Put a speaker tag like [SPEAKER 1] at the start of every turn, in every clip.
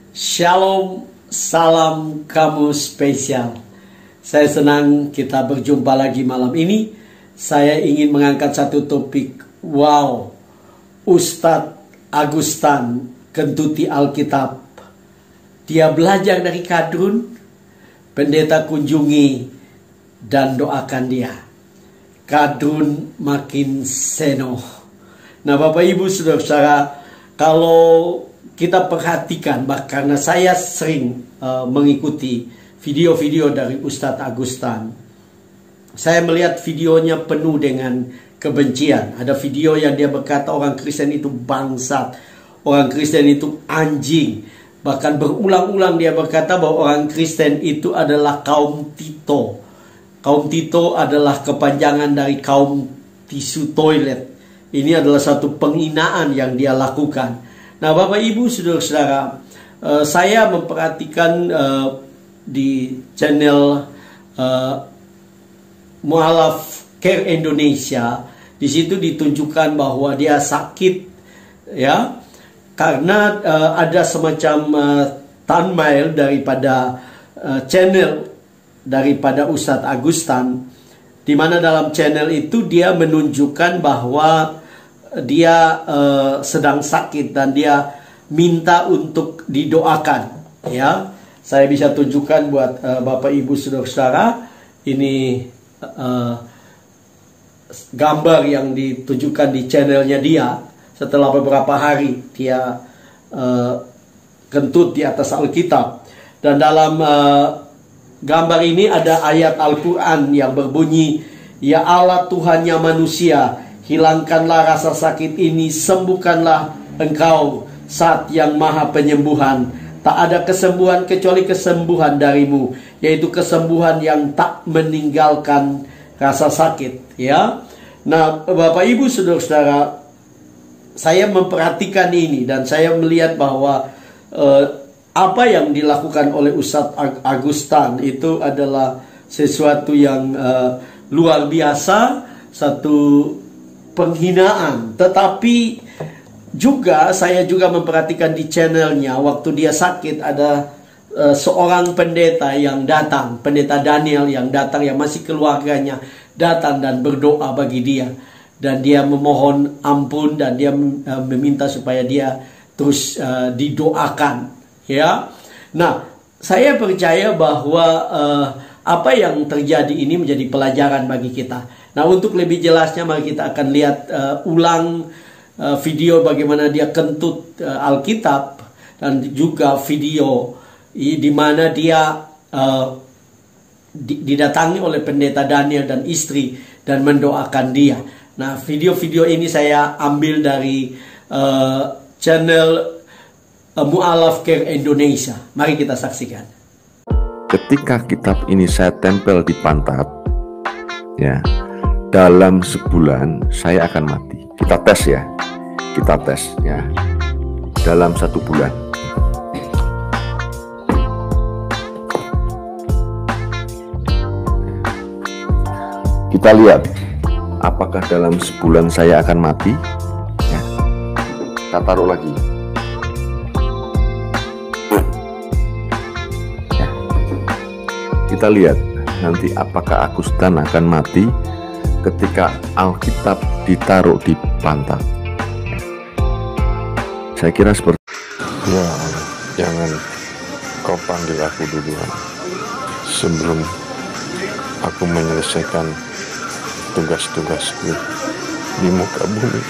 [SPEAKER 1] Shalom, salam kamu spesial. Saya senang kita berjumpa lagi malam ini. Saya ingin mengangkat satu topik. Wow, Ustadz Agustan kentuti Alkitab. Dia belajar dari Kadrun, pendeta kunjungi dan doakan dia. Kadrun makin seno. Nah, Bapak Ibu Saudara-saudara, kalau kita perhatikan, karena saya sering mengikuti video-video dari Ustadz Agustan, saya melihat videonya penuh dengan kebencian. Ada video yang dia berkata orang Kristen itu bangsat, orang Kristen itu anjing. Bahkan berulang-ulang dia berkata bahwa orang Kristen itu adalah kaum Tito. Kaum Tito adalah kepanjangan dari kaum tisu toilet. Ini adalah satu penghinaan yang dia lakukan. Nah, Bapak Ibu Saudara-saudara, saya memperhatikan di channel Mu'alaf Care Indonesia. Di situ ditunjukkan bahwa dia sakit, ya, karena ada semacam thumbnail daripada channel daripada Ustadz Agustan, di mana dalam channel itu dia menunjukkan bahwa dia sedang sakit dan dia minta untuk didoakan, ya. Saya bisa tunjukkan buat Bapak Ibu Saudara-saudara. Ini gambar yang ditunjukkan di channelnya dia. Setelah beberapa hari dia kentut di atas Alkitab. Dan dalam gambar ini ada ayat Al-Quran yang berbunyi, "Ya Allah Tuhannya manusia, hilangkanlah rasa sakit ini, sembuhkanlah Engkau Zat yang maha penyembuhan. Tak ada kesembuhan kecuali kesembuhan darimu, yaitu kesembuhan yang tak meninggalkan rasa sakit." Ya. Nah, Bapak Ibu Saudara-saudara, saya memperhatikan ini dan saya melihat bahwa apa yang dilakukan oleh Ustadz Agustan itu adalah sesuatu yang luar biasa, satu penghinaan. Tetapi juga saya juga memperhatikan di channelnya, waktu dia sakit ada seorang pendeta yang datang, pendeta Daniel yang datang, yang masih keluarganya datang dan berdoa bagi dia, dan dia memohon ampun dan dia meminta supaya dia terus didoakan, ya. Nah, saya percaya bahwa apa yang terjadi ini menjadi pelajaran bagi kita. Nah, untuk lebih jelasnya mari kita akan lihat ulang video bagaimana dia kentut Alkitab, dan juga video di mana dia didatangi oleh pendeta Daniel dan istri dan mendoakan dia. Nah, video-video ini saya ambil dari channel Mu'alaf Care Indonesia. Mari kita saksikan.
[SPEAKER 2] Ketika kitab ini saya tempel di pantat, ya, dalam sebulan saya akan mati. Kita tes ya, dalam 1 bulan. Kita lihat apakah dalam sebulan saya akan mati, ya. Kita taruh lagi, ya. Kita lihat nanti apakah Agustan akan mati ketika Alkitab ditaruh di pantat. Saya kira seperti,
[SPEAKER 3] ya Allah, jangan kau panggil aku duluan sebelum aku menyelesaikan tugas-tugasku di muka bumi.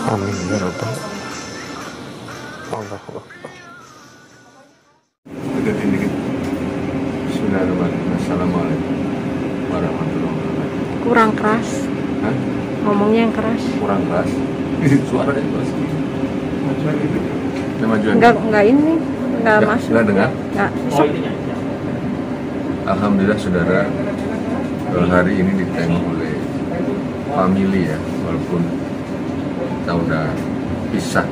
[SPEAKER 3] Amin ya Rabbal Allahu Akbar.
[SPEAKER 2] dikit. Bismillahirrahmanirrahim. Assalamualaikum warahmatullahi wabarakatuh.
[SPEAKER 4] Kurang keras.
[SPEAKER 2] Hah?
[SPEAKER 4] Ngomongnya yang keras.
[SPEAKER 2] Kurang keras. Suaranya keras.
[SPEAKER 4] Enggak ini. Enggak masuk.
[SPEAKER 2] Enggak dengar?
[SPEAKER 4] Enggak.
[SPEAKER 2] Alhamdulillah saudara, hari ini ditengok oleh family, ya, walaupun kita udah pisah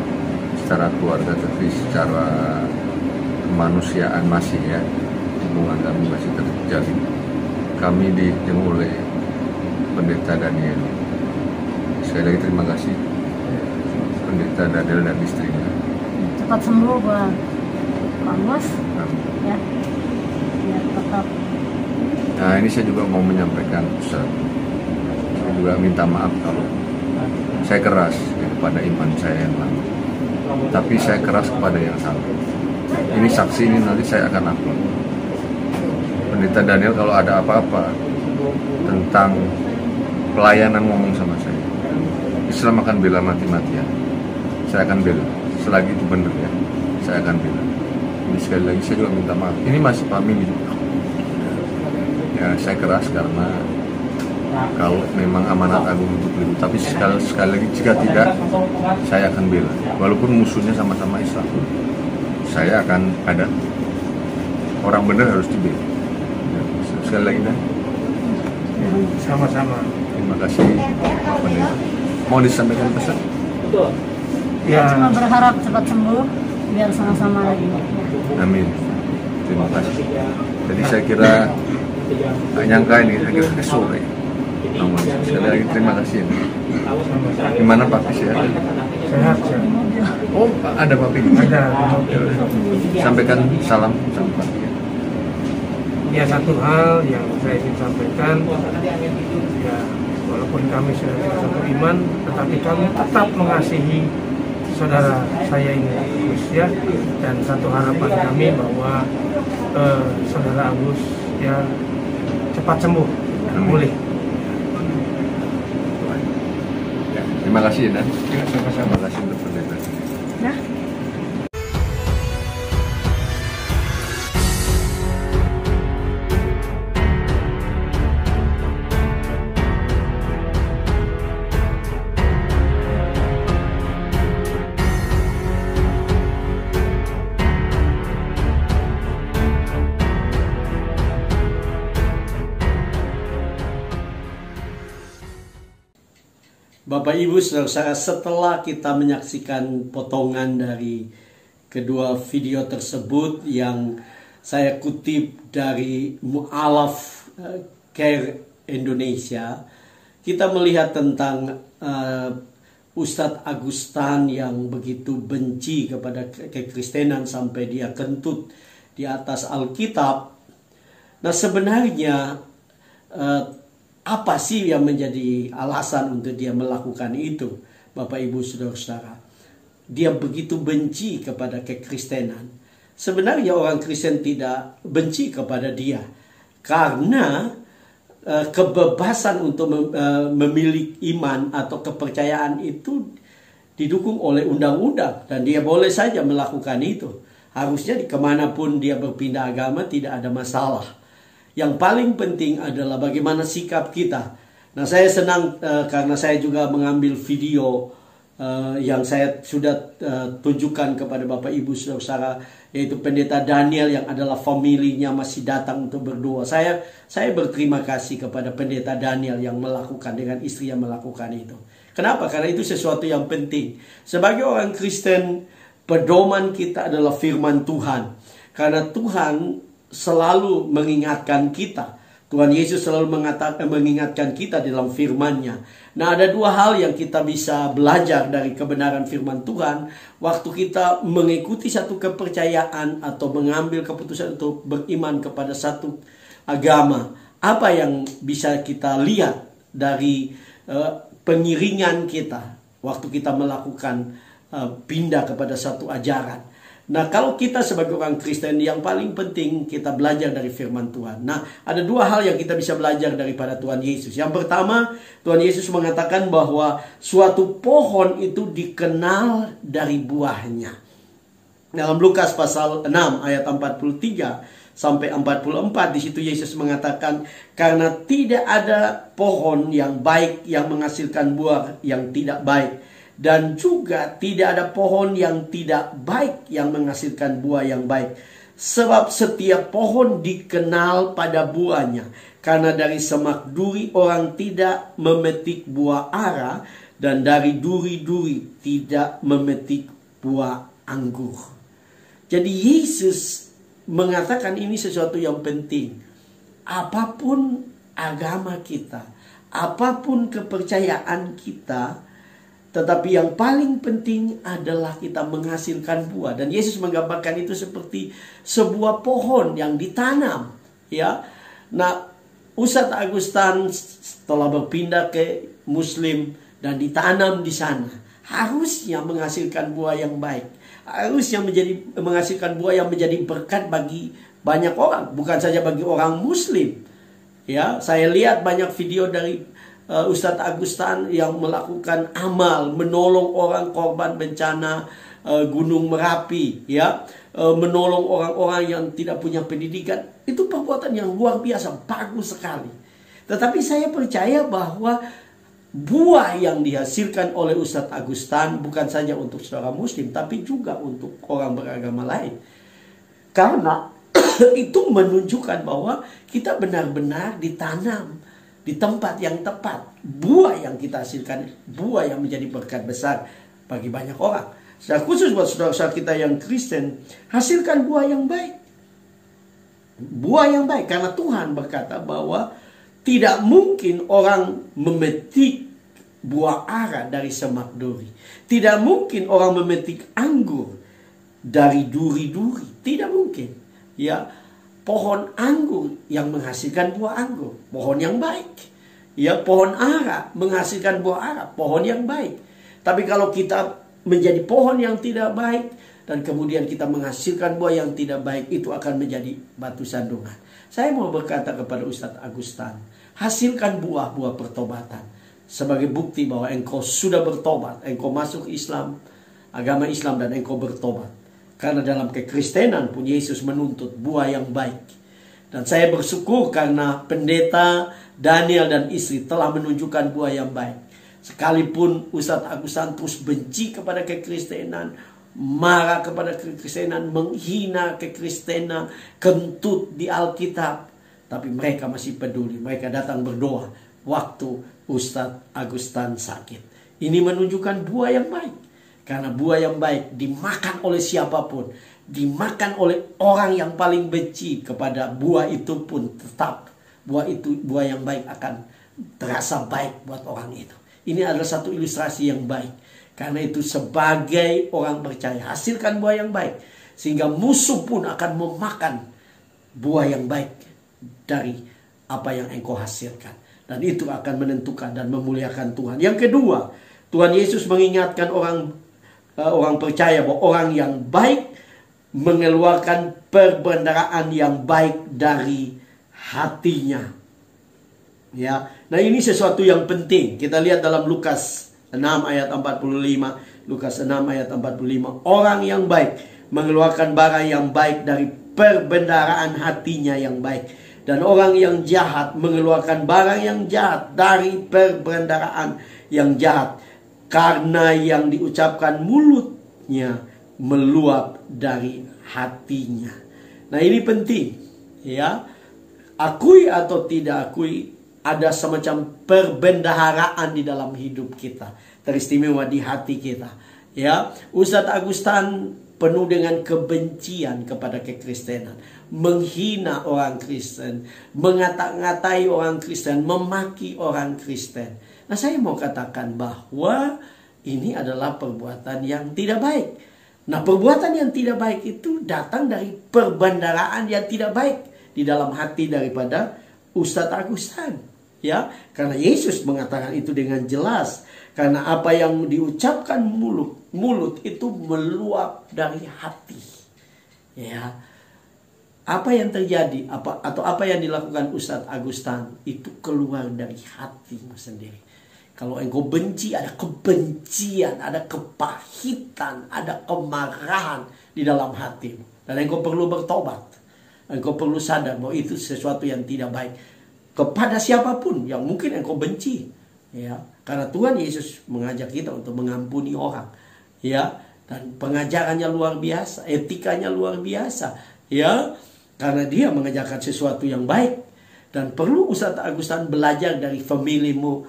[SPEAKER 2] secara keluarga, tapi secara kemanusiaan masih, ya, hubungan kami masih terjalin. Kami ditengok oleh pendeta Daniel. Sekali lagi terima kasih pendeta Daniel dan istrinya.
[SPEAKER 4] Cepat sembuh, Bang.
[SPEAKER 5] Amos ya biar tetap.
[SPEAKER 3] Nah, ini saya juga mau menyampaikan, Ustaz. Saya juga minta maaf kalau saya keras kepada iman saya yang lama. Tapi saya keras kepada yang salah. Ini saksi, ini nanti saya akan upload. Pendeta Daniel kalau ada apa-apa tentang pelayanan ngomong sama saya. Islam akan bela mati-matian. Saya akan bela. Selagi itu benar ya, saya akan bela. Ini sekali lagi saya juga minta maaf. Ini masih family. Ya, saya keras karena kalau memang amanat agung untuk beliau. Tapi sekali lagi jika tidak, saya akan bela. Walaupun musuhnya sama-sama Islam, saya akan ada. Orang benar harus dibela. Ya, sekali lagi dah.
[SPEAKER 6] Sama-sama.
[SPEAKER 3] Terima kasih Pak Pendeta. Mau disampaikan pesan?
[SPEAKER 5] Ya. Cuma berharap cepat sembuh biar sama-sama lagi.
[SPEAKER 3] Amin. Terima kasih. Jadi saya kira nggak nyangka ini, saya kira sore. Namun sekali lagi terima kasih. Gimana Pak Pis ya?
[SPEAKER 6] Sehat.
[SPEAKER 3] Oh, ada Pak Pis?
[SPEAKER 6] Ada.
[SPEAKER 3] Sampaikan salam sama Pak Pis.
[SPEAKER 6] Ya, satu hal yang saya ingin sampaikan, ya walaupun kami sudah tidak satu iman, tetapi kami tetap mengasihi saudara saya ini Agus ya, dan satu harapan kami bahwa saudara Agus ya cepat sembuh, pulih.
[SPEAKER 3] Terima kasih Dan.
[SPEAKER 6] Sama-sama.
[SPEAKER 3] Terima kasih untuk pendeta.
[SPEAKER 5] Ya.
[SPEAKER 1] Bapak Ibu Saudara, setelah kita menyaksikan potongan dari kedua video tersebut yang saya kutip dari Mu'alaf Care Indonesia, kita melihat tentang Ustadz Agustan yang begitu benci kepada kekristenan sampai dia kentut di atas Alkitab. Nah, sebenarnya apa sih yang menjadi alasan untuk dia melakukan itu, Bapak Ibu Saudara-saudara? Dia begitu benci kepada kekristenan. Sebenarnya orang Kristen tidak benci kepada dia, karena kebebasan untuk memilih iman atau kepercayaan itu didukung oleh undang-undang, dan dia boleh saja melakukan itu. Harusnya kemanapun dia berpindah agama tidak ada masalah. Yang paling penting adalah bagaimana sikap kita. Nah, saya senang karena saya juga mengambil video yang saya sudah tunjukkan kepada Bapak Ibu Saudara, yaitu Pendeta Daniel yang adalah familinya masih datang untuk berdoa. Saya berterima kasih kepada Pendeta Daniel yang melakukan, dengan istri yang melakukan itu. Kenapa? Karena itu sesuatu yang penting. Sebagai orang Kristen, pedoman kita adalah firman Tuhan. Karena Tuhan selalu mengingatkan kita. Tuhan Yesus selalu mengingatkan kita dalam firman-Nya. Nah, ada dua hal yang kita bisa belajar dari kebenaran firman Tuhan waktu kita mengikuti satu kepercayaan atau mengambil keputusan untuk beriman kepada satu agama. Apa yang bisa kita lihat dari pengiringan kita waktu kita melakukan pindah kepada satu ajaran. Nah, kalau kita sebagai orang Kristen, yang paling penting kita belajar dari firman Tuhan. Nah, ada dua hal yang kita bisa belajar daripada Tuhan Yesus. Yang pertama, Tuhan Yesus mengatakan bahwa suatu pohon itu dikenal dari buahnya. Dalam Lukas pasal 6 ayat 43 sampai 44, di situ Yesus mengatakan, karena tidak ada pohon yang baik yang menghasilkan buah yang tidak baik, dan juga tidak ada pohon yang tidak baik yang menghasilkan buah yang baik. Sebab setiap pohon dikenal pada buahnya. Karena dari semak duri orang tidak memetik buah ara, dan dari duri-duri tidak memetik buah anggur. Jadi Yesus mengatakan ini sesuatu yang penting. Apapun agama kita, apapun kepercayaan kita, Tetapi yang paling penting adalah kita menghasilkan buah. Dan Yesus menggambarkan itu seperti sebuah pohon yang ditanam. Ya, nah Ustadz Agustan setelah berpindah ke Muslim dan ditanam di sana, harusnya menghasilkan buah yang baik. Harusnya menghasilkan buah yang menjadi berkat bagi banyak orang, bukan saja bagi orang Muslim. Ya, saya lihat banyak video dari Ustadz Agustan yang melakukan amal menolong orang korban bencana Gunung Merapi, ya, menolong orang-orang yang tidak punya pendidikan. Itu perbuatan yang luar biasa, bagus sekali. Tetapi saya percaya bahwa buah yang dihasilkan oleh Ustadz Agustan bukan saja untuk saudara Muslim, tapi juga untuk orang beragama lain. Karena itu menunjukkan bahwa kita benar-benar ditanam di tempat yang tepat. Buah yang kita hasilkan, buah yang menjadi berkat besar bagi banyak orang. Secara khusus buat saudara-saudara kita yang Kristen, hasilkan buah yang baik. Buah yang baik, karena Tuhan berkata bahwa tidak mungkin orang memetik buah ara dari semak duri. Tidak mungkin orang memetik anggur dari duri-duri. Tidak mungkin. Ya, pohon anggur yang menghasilkan buah anggur, pohon yang baik. Ya, pohon ara menghasilkan buah ara, pohon yang baik. Tapi kalau kita menjadi pohon yang tidak baik dan kemudian kita menghasilkan buah yang tidak baik, itu akan menjadi batu sandungan. Saya mau berkata kepada Ustadz Agustan, hasilkan buah-buah pertobatan sebagai bukti bahwa engkau sudah bertobat, engkau masuk Islam, agama Islam, dan engkau bertobat. Karena dalam kekristenan pun Yesus menuntut buah yang baik. Dan saya bersyukur karena pendeta Daniel dan istri telah menunjukkan buah yang baik. Sekalipun Ustadz Agustan terus benci kepada kekristenan, marah kepada kekristenan, menghina kekristenan, kentut di Alkitab, tapi mereka masih peduli. Mereka datang berdoa waktu Ustadz Agustan sakit. Ini menunjukkan buah yang baik. Karena buah yang baik dimakan oleh siapapun, dimakan oleh orang yang paling benci kepada buah itu pun tetap buah yang baik akan terasa baik buat orang itu. Ini adalah satu ilustrasi yang baik. Karena itu sebagai orang percaya, hasilkan buah yang baik, sehingga musuh pun akan memakan buah yang baik dari apa yang engkau hasilkan. Dan itu akan menentukan dan memuliakan Tuhan. Yang kedua, Tuhan Yesus mengingatkan orang percaya bahwa orang yang baik mengeluarkan perbendaharaan yang baik dari hatinya. Ya, nah ini sesuatu yang penting. Kita lihat dalam Lukas 6 ayat 45. Lukas 6 ayat 45. Orang yang baik mengeluarkan barang yang baik dari perbendaharaan hatinya yang baik. Dan orang yang jahat mengeluarkan barang yang jahat dari perbendaharaan yang jahat. Karena yang diucapkan mulutnya meluap dari hatinya. Nah ini penting, ya. Akui atau tidak akui, ada semacam perbendaharaan di dalam hidup kita, teristimewa di hati kita. Ya, Ustadz Agustan penuh dengan kebencian kepada kekristenan, menghina orang Kristen, mengata-ngatai orang Kristen, memaki orang Kristen. Nah, saya mau katakan bahwa ini adalah perbuatan yang tidak baik. Nah, perbuatan yang tidak baik itu datang dari perbendaharaan yang tidak baik di dalam hati daripada Ustadz Agustan. Ya, karena Yesus mengatakan itu dengan jelas. Karena apa yang diucapkan mulut itu meluap dari hati. Ya, apa yang terjadi apa yang dilakukan Ustadz Agustan itu keluar dari hatimu sendiri. Kalau engkau benci, ada kebencian, ada kepahitan, ada kemarahan di dalam hatimu. Dan engkau perlu bertobat. Engkau perlu sadar bahwa itu sesuatu yang tidak baik kepada siapapun yang mungkin engkau benci. Ya, karena Tuhan Yesus mengajak kita untuk mengampuni orang. Ya, dan pengajarannya luar biasa, etikanya luar biasa. Ya, karena dia mengajarkan sesuatu yang baik. Dan perlu Ustadz Agustan belajar dari familimu,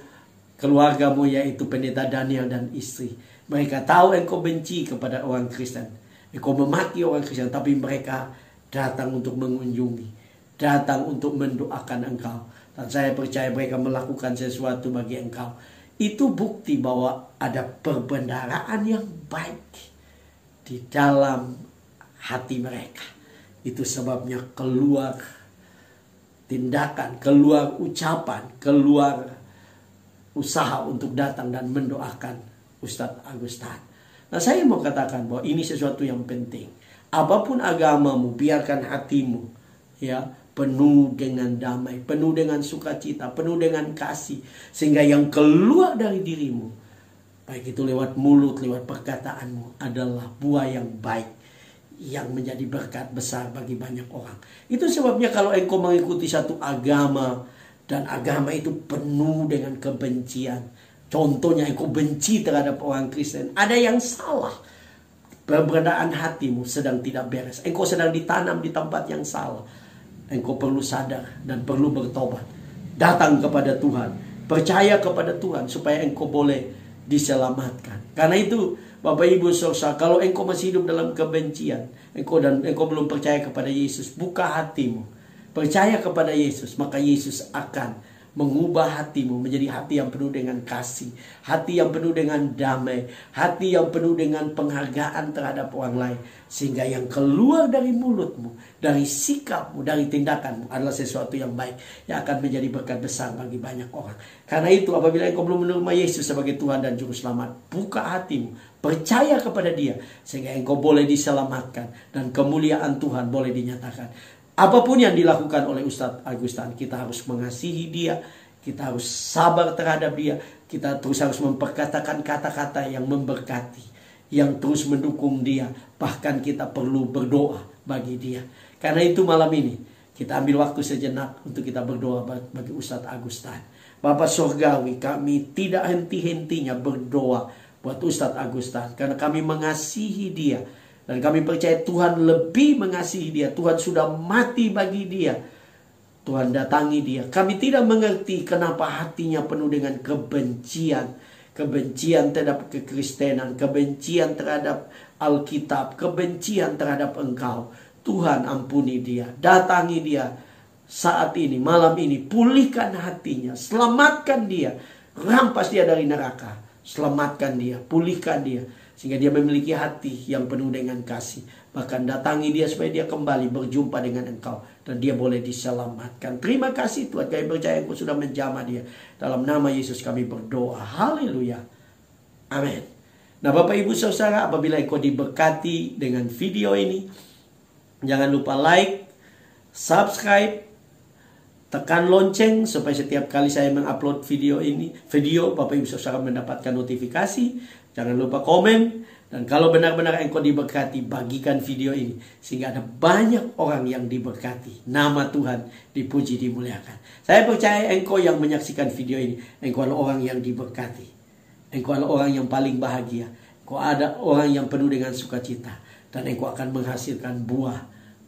[SPEAKER 1] keluargamu, yaitu pendeta Daniel dan istri. Mereka tahu engkau benci kepada orang Kristen, engkau memaki orang Kristen, tapi mereka datang untuk mengunjungi, datang untuk mendoakan engkau. Dan saya percaya mereka melakukan sesuatu bagi engkau Itu bukti bahwa ada perbendaharaan yang baik di dalam hati mereka. Itu sebabnya keluar tindakan, keluar ucapan, keluar usaha untuk datang dan mendoakan Ustadz Agustan. Nah, saya mau katakan bahwa ini sesuatu yang penting. Apapun agamamu, biarkan hatimu ya penuh dengan damai, penuh dengan sukacita, penuh dengan kasih, sehingga yang keluar dari dirimu, baik itu lewat mulut, lewat perkataanmu, adalah buah yang baik yang menjadi berkat besar bagi banyak orang. Itu sebabnya kalau engkau mengikuti satu agama dan agama itu penuh dengan kebencian, contohnya engkau benci terhadap orang Kristen, ada yang salah. Perbedaan hatimu sedang tidak beres. Engkau sedang ditanam di tempat yang salah. Engkau perlu sadar dan perlu bertobat. Datang kepada Tuhan, percaya kepada Tuhan supaya engkau boleh diselamatkan. Karena itu Bapak Ibu Saudara, kalau engkau masih hidup dalam kebencian, engkau belum percaya kepada Yesus, buka hatimu, percaya kepada Yesus, maka Yesus akan mengubah hatimu menjadi hati yang penuh dengan kasih, hati yang penuh dengan damai, hati yang penuh dengan penghargaan terhadap orang lain, sehingga yang keluar dari mulutmu, dari sikapmu, dari tindakanmu adalah sesuatu yang baik yang akan menjadi berkat besar bagi banyak orang. Karena itu apabila engkau belum menerima Yesus sebagai Tuhan dan Juru Selamat, buka hatimu, percaya kepada Dia, sehingga engkau boleh diselamatkan dan kemuliaan Tuhan boleh dinyatakan. Apapun yang dilakukan oleh Ustadz Agustan, kita harus mengasihi dia, kita harus sabar terhadap dia, kita terus harus memperkatakan kata-kata yang memberkati, yang terus mendukung dia, bahkan kita perlu berdoa bagi dia. Karena itu malam ini kita ambil waktu sejenak untuk kita berdoa bagi Ustadz Agustan. Bapak Surgawi, kami tidak henti-hentinya berdoa buat Ustadz Agustan, karena kami mengasihi dia. Dan kami percaya Tuhan lebih mengasihi dia. Tuhan sudah mati bagi dia. Tuhan datangi dia. Kami tidak mengerti kenapa hatinya penuh dengan kebencian. Kebencian terhadap kekristenan. Kebencian terhadap Alkitab. Kebencian terhadap Engkau. Tuhan ampuni dia. Datangi dia saat ini, malam ini. Pulihkan hatinya. Selamatkan dia. Rampas dia dari neraka. Selamatkan dia. Pulihkan dia. Sehingga dia memiliki hati yang penuh dengan kasih. Bahkan datangi dia supaya dia kembali berjumpa dengan engkau. Dan dia boleh diselamatkan. Terima kasih Tuhan. Kami percaya engkau sudah menjamah dia. Dalam nama Yesus kami berdoa. Haleluya. Amin. Nah Bapak Ibu Saudara, apabila engkau diberkati dengan video ini, jangan lupa like, subscribe, tekan lonceng supaya setiap kali saya mengupload video Bapak Ibu Saudara mendapatkan notifikasi. Jangan lupa komen. Dan kalau benar-benar engkau diberkati, bagikan video ini. Sehingga ada banyak orang yang diberkati. Nama Tuhan dipuji, dimuliakan. Saya percaya engkau yang menyaksikan video ini, engkau adalah orang yang diberkati. Engkau adalah orang yang paling bahagia. Engkau ada orang yang penuh dengan sukacita. Dan engkau akan menghasilkan buah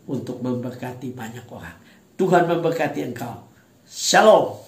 [SPEAKER 1] untuk memberkati banyak orang. Tuhan memberkati engkau. Shalom.